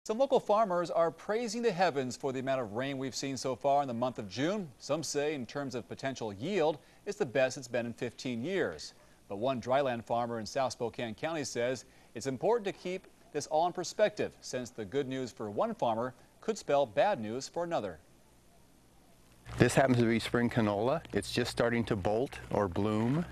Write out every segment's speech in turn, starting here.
Some local farmers are praising the heavens for the amount of rain we've seen so far in the month of June. Some say in terms of potential yield, it's the best it's been in 15 years. But one dryland farmer in South Spokane County says it's important to keep this all in perspective, since the good news for one farmer could spell bad news for another. This happens to be spring canola. It's just starting to bolt or bloom.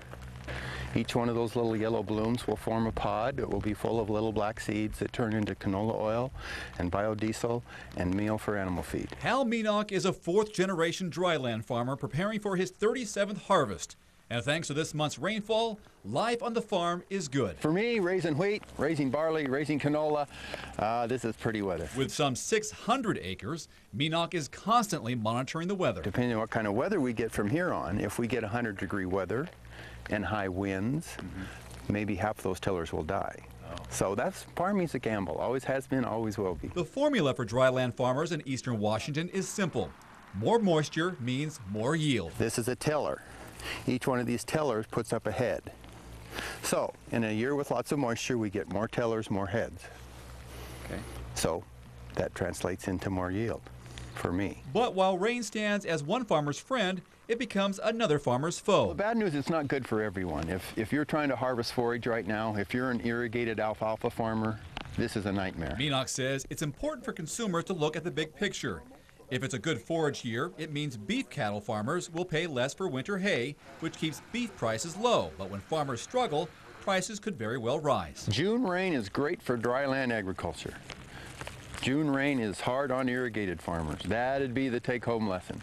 Each one of those little yellow blooms will form a pod. It will be full of little black seeds that turn into canola oil and biodiesel and meal for animal feed. Hal Meanock is a fourth-generation dryland farmer preparing for his 37th harvest. And thanks to this month's rainfall, life on the farm is good. For me, raising wheat, raising barley, raising canola, this is pretty weather. With some 600 acres, Meanock is constantly monitoring the weather. Depending on what kind of weather we get from here on, if we get 100-degree weather and high winds, maybe half those tillers will die. So farming's a gamble. Always has been, always will be. The formula for dryland farmers in eastern Washington is simple. More moisture means more yield. This is a tiller. Each one of these tillers puts up a head. So in a year with lots of moisture, we get more tillers, more heads. Okay. So that translates into more yield for me. But while rain stands as one farmer's friend, it becomes another farmer's foe. Well, the bad news, it's not good for everyone. If you're trying to harvest forage right now, if you're an irrigated alfalfa farmer, this is a nightmare. Meanock says it's important for consumers to look at the big picture. If it's a good forage year, it means beef cattle farmers will pay less for winter hay, which keeps beef prices low. But when farmers struggle, prices could very well rise. June rain is great for dryland agriculture. June rain is hard on irrigated farmers. That'd be the take-home lesson.